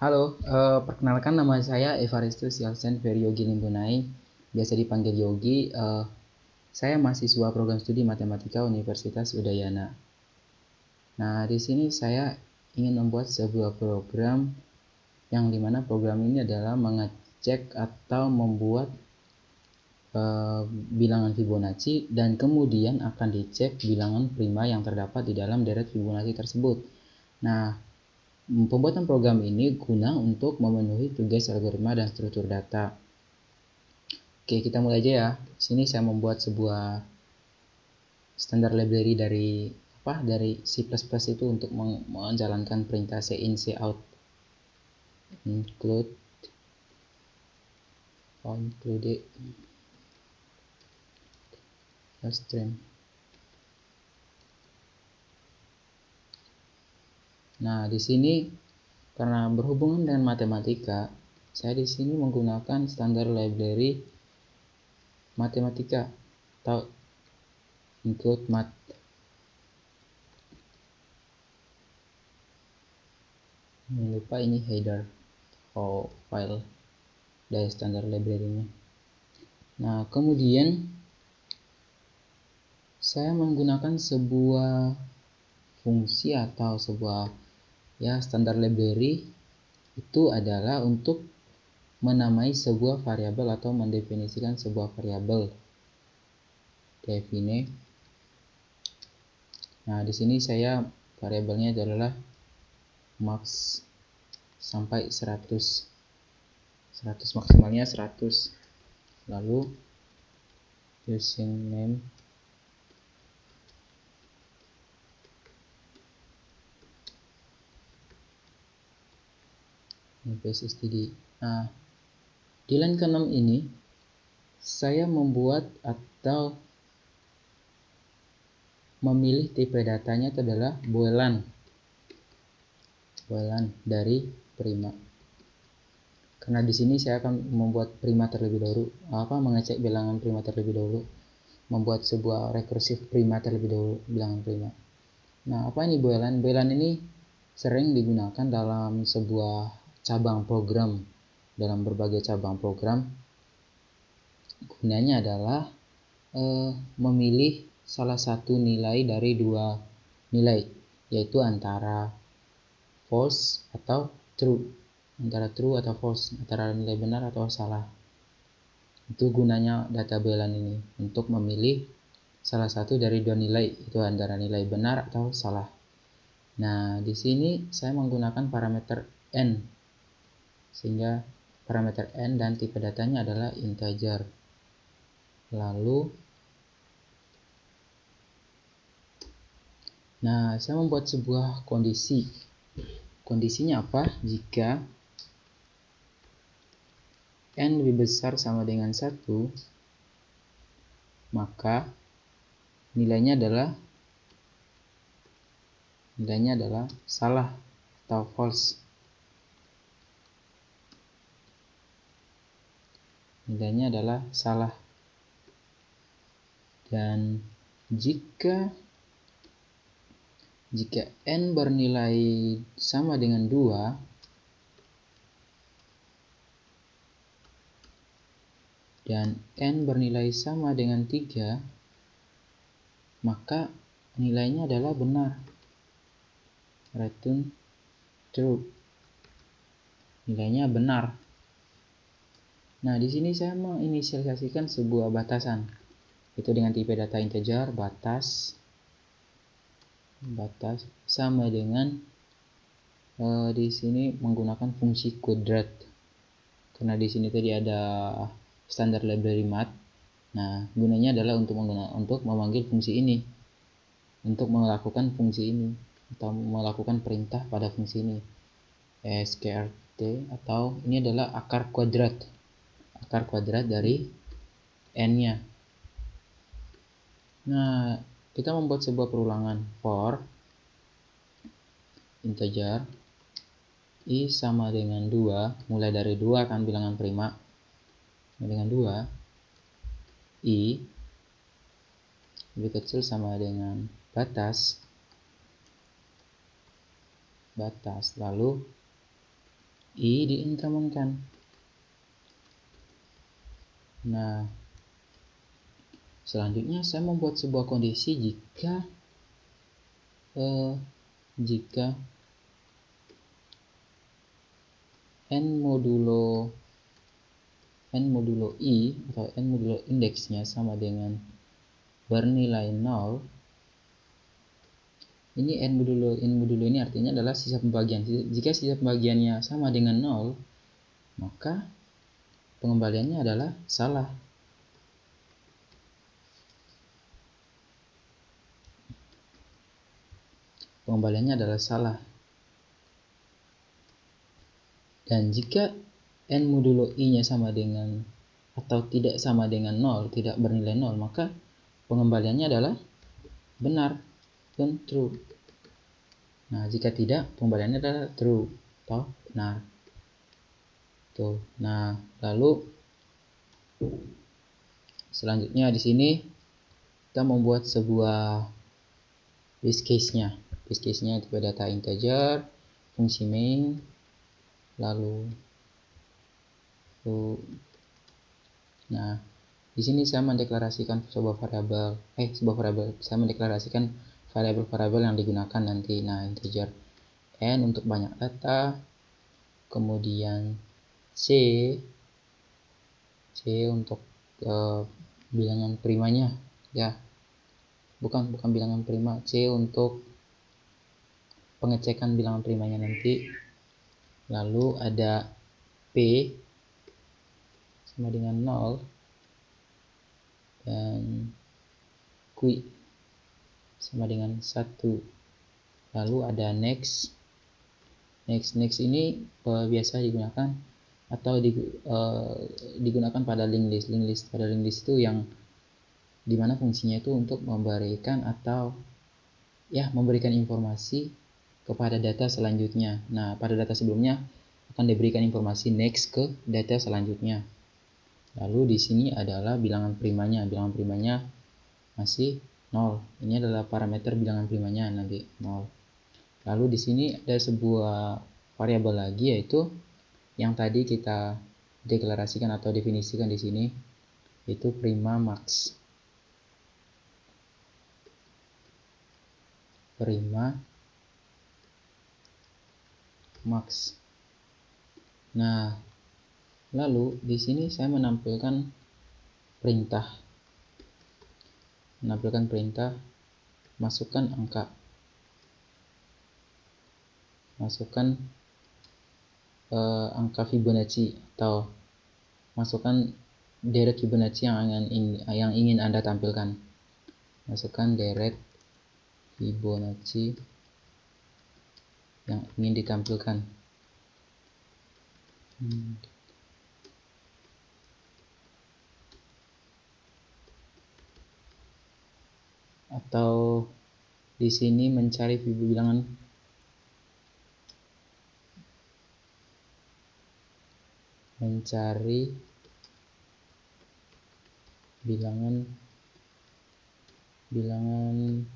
Halo, perkenalkan nama saya Evaristus Yalsen Feryogi Limbunai, biasa dipanggil Yogi. Saya mahasiswa program studi Matematika Universitas Udayana. Nah, di sini saya ingin membuat sebuah program yang dimana program ini adalah mengecek atau membuat bilangan Fibonacci dan kemudian akan dicek bilangan prima yang terdapat di dalam deret Fibonacci tersebut. Nah, pembuatan program ini guna untuk memenuhi tugas algoritma dan struktur data. Oke, kita mulai aja ya. Di sini saya membuat sebuah standar library dari C++ itu untuk menjalankan perintah cin cout include string. Nah, di sini karena berhubungan dengan matematika, saya di sini menggunakan standar library matematika atau include mat. Jangan lupa ini header file dari standar library-nya. Nah, kemudian saya menggunakan sebuah fungsi atau sebuah standar library itu adalah untuk menamai sebuah variabel atau mendefinisikan sebuah variabel. Define. Nah, di sini saya variabelnya adalah max sampai 100 maksimalnya 100. Lalu using name std. Nah, di line ke-6 ini saya membuat atau memilih tipe datanya itu adalah boolean dari prima. Karena di sini saya akan membuat prima terlebih dahulu, mengecek bilangan prima terlebih dahulu, membuat sebuah rekursif prima terlebih dahulu, bilangan prima. Nah, apa ini boolean? Boolean ini sering digunakan dalam sebuah cabang program, dalam berbagai cabang program. Gunanya adalah memilih salah satu nilai dari dua nilai, yaitu antara false atau true, antara true atau false, antara nilai benar atau salah. Itu gunanya data boolean ini, untuk memilih salah satu dari dua nilai, itu antara nilai benar atau salah. Nah, di sini saya menggunakan parameter n, sehingga parameter n dan tipe datanya adalah integer. Lalu, nah, saya membuat sebuah kondisi. Kondisinya apa? Jika n lebih besar sama dengan 1, maka nilainya adalah salah atau false. Nilainya adalah salah. Dan jika n bernilai sama dengan 2, dan n bernilai sama dengan 3, maka nilainya adalah benar. Return true. Nilainya benar. Nah, di sini saya menginisialisasikan sebuah batasan. Itu dengan tipe data integer, batas sama dengan di sini menggunakan fungsi kuadrat. Karena di sini tadi ada standar library mat. Nah, gunanya adalah untuk memanggil fungsi ini, untuk melakukan fungsi ini atau melakukan perintah pada fungsi ini, skrt, atau ini adalah akar kuadrat dari n-nya. Nah, kita membuat sebuah perulangan for integer i sama dengan 2, mulai dari 2 kan bilangan prima, dengan 2, i lebih kecil sama dengan batas, lalu I diincrementkan. Nah, selanjutnya saya membuat sebuah kondisi jika n modulo i atau n modulo indeksnya sama dengan bernilai 0. Ini n modulo ini artinya adalah sisa pembagian. Jika sisa pembagiannya sama dengan 0, maka pengembaliannya adalah salah. Pengembaliannya adalah salah. Dan jika n modulo i-nya sama dengan atau tidak sama dengan 0, tidak bernilai 0, maka pengembaliannya adalah benar dan true. Nah, jika tidak, pengembaliannya adalah true atau benar. Tuh. Nah, lalu selanjutnya di sini kita membuat sebuah base case-nya. Base case-nya itu data integer, fungsi main, lalu nah, di sini saya mendeklarasikan sebuah variabel, saya mendeklarasikan variabel-variabel yang digunakan nanti. Nah, integer n untuk banyak data, kemudian c untuk bilangan primanya, ya, bukan bilangan prima, c untuk pengecekan bilangan primanya nanti. Lalu ada p sama dengan 0 dan q sama dengan 1. Lalu ada next ini biasa digunakan atau digunakan pada linked list. Pada linked list itu yang dimana fungsinya itu untuk memberikan atau ya memberikan informasi kepada data selanjutnya. Nah, pada data sebelumnya akan diberikan informasi next ke data selanjutnya. Lalu di sini adalah bilangan primanya. Bilangan primanya masih 0. Ini adalah parameter bilangan primanya nanti 0. Lalu di sini ada sebuah variabel lagi, yaitu yang tadi kita deklarasikan atau definisikan di sini, yaitu prima max. Prima max. Nah, lalu di sini saya menampilkan perintah. Masukkan angka. Masukkan angka Fibonacci atau masukkan deret Fibonacci yang ingin Anda tampilkan. Masukkan deret Fibonacci yang ingin ditampilkan. Atau di sini mencari bilangan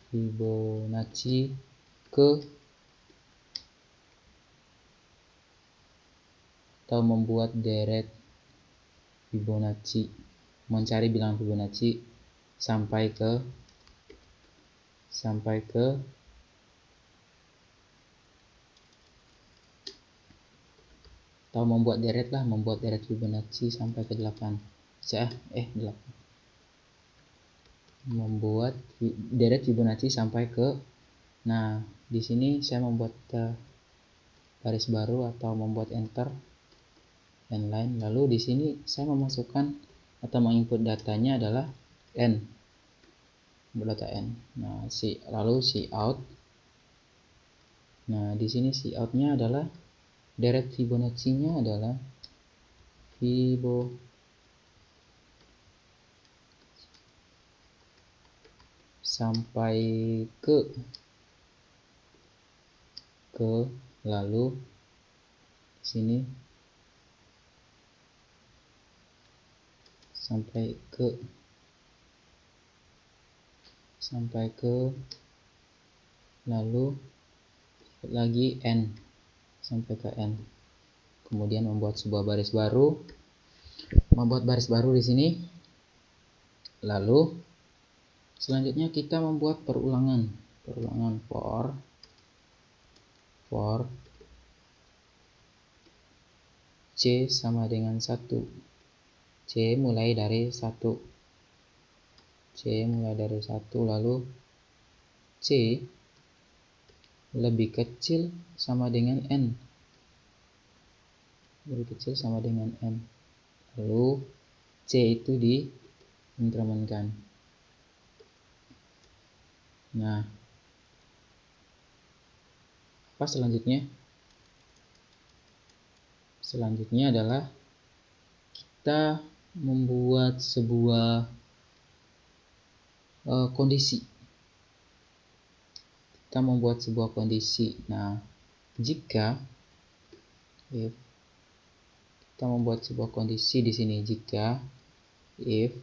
Fibonacci atau membuat deret Fibonacci, mencari bilangan Fibonacci sampai ke atau membuat deret Fibonacci sampai ke 8. Membuat deret Fibonacci sampai ke, nah, di sini saya membuat baris baru atau membuat enter dan lain. Lalu di sini saya memasukkan atau menginput datanya adalah n. Data n. Nah, lalu cout. Nah, di sini cout-nya adalah deret Fibonacci-nya adalah sampai ke lalu di sini sampai ke lalu lagi n sampai ke n. kemudian membuat sebuah baris baru, di sini. Lalu selanjutnya kita membuat perulangan for C sama dengan 1. C mulai dari 1. Lalu C lebih kecil sama dengan N. Lalu C itu diinkrementkan. Nah, apa selanjutnya? Selanjutnya adalah kita membuat sebuah kondisi. Nah, jika kita membuat sebuah kondisi di sini, jika if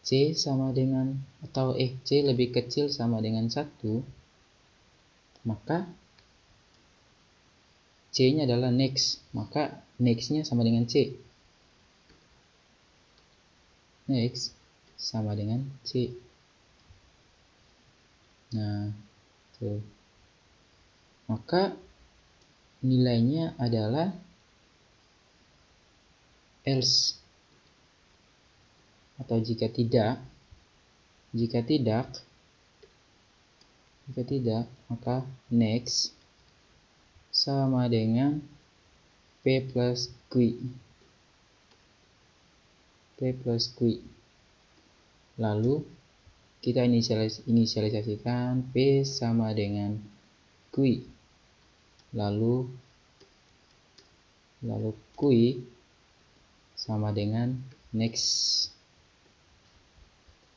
C sama dengan C lebih kecil sama dengan 1, maka C-nya adalah next, maka next-nya sama dengan C. Next sama dengan C. Nah, tuh. Maka nilainya adalah else. Atau jika tidak, maka next sama dengan P plus Q. Lalu kita inisialisasikan P sama dengan Q. Lalu Q sama dengan next.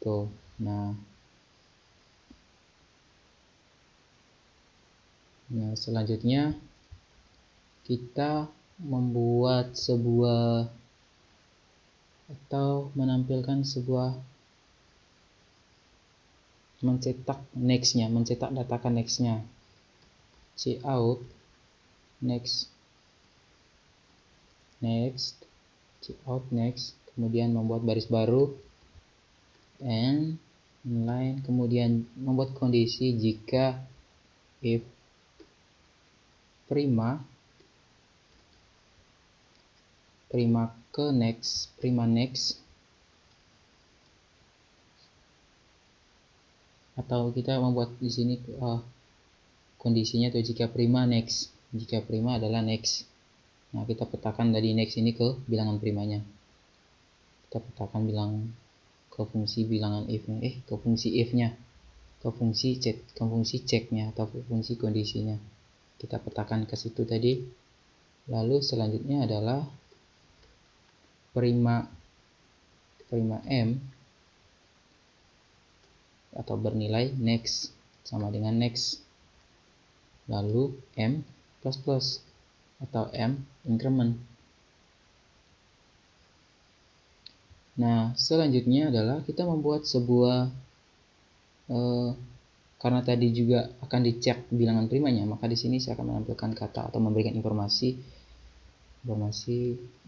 Tuh. Nah, selanjutnya kita membuat sebuah atau menampilkan sebuah mencetak datakan next-nya. Cout next, kemudian membuat baris baru and inline, kemudian membuat kondisi jika if prima next, atau kita membuat di sini kondisinya tuh jika prima adalah next. Nah, kita petakan dari next ini ke bilangan primanya. Kita petakan ke fungsi bilangan if-nya, ke fungsi if-nya, ke fungsi cek-nya atau fungsi kondisinya. Kita petakan ke situ tadi. Lalu selanjutnya adalah prima M atau bernilai next sama dengan next. Lalu M plus atau M increment. Nah, selanjutnya adalah kita membuat sebuah karena tadi juga akan dicek bilangan primanya, maka di sini saya akan menampilkan kata atau memberikan informasi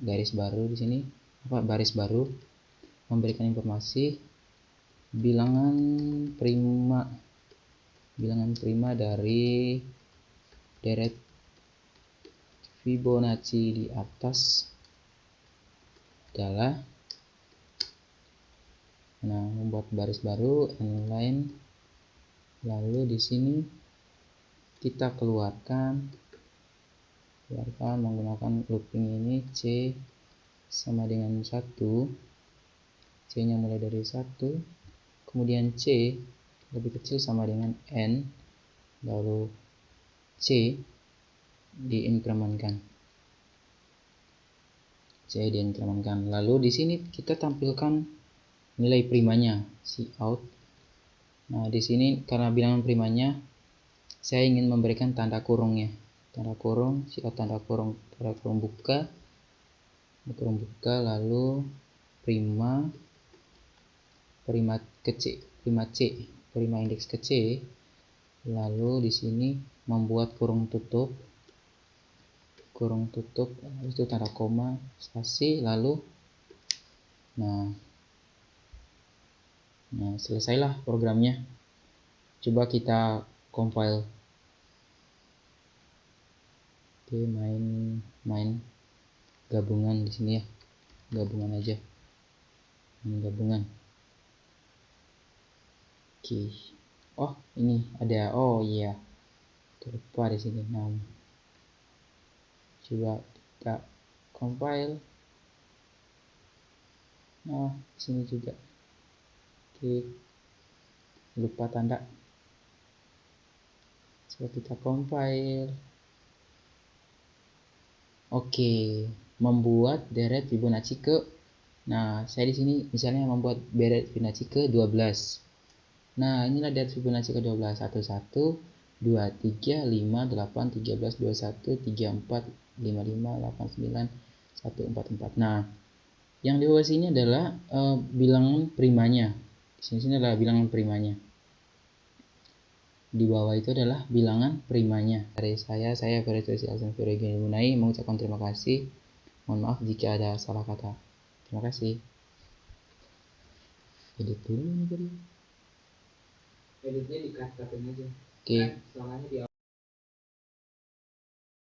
garis baru di sini, baris baru memberikan informasi bilangan prima dari deret Fibonacci di atas adalah, membuat baris baru inline, lalu di sini kita keluarkan menggunakan looping ini C sama dengan 1, C nya mulai dari 1, kemudian C lebih kecil sama dengan N, lalu C diinkrementkan. Lalu di sini kita tampilkan nilai primanya, Cout. Nah, di sini karena bilangan primanya saya ingin memberikan tanda kurungnya. Tanda kurung, Cout tanda kurung buka, lalu prima indeks ke C, lalu di sini membuat kurung tutup, kurung tutup, habis itu tanda koma, spasi, lalu nah selesailah programnya. Coba kita compile. Oke, main gabungan di sini ya, gabungan aja, gabungan. Oke, oh ini ada, oh iya, terlupa di sini. Nah, coba kita compile. Nah, sini juga. Oke, lupa tanda. Coba kita compile. Oke, membuat deret Fibonacci ke. Nah, saya di sini misalnya membuat deret Fibonacci ke 12. Nah, inilah deret Fibonacci ke 12. 1 1 2 3 5 8 13 21 34 55 89 144. Nah, yang di bawah sini adalah bilangan primanya. Di sini adalah bilangan primanya. Di bawah itu adalah bilangan primanya. Dari saya Feritusi Alsan Firigini Munai mengucapkan terima kasih. Mohon maaf jika ada salah kata. Terima kasih. Edit dulu nih tadi. Editnya di cut-cutin aja. Oke. Soalnya di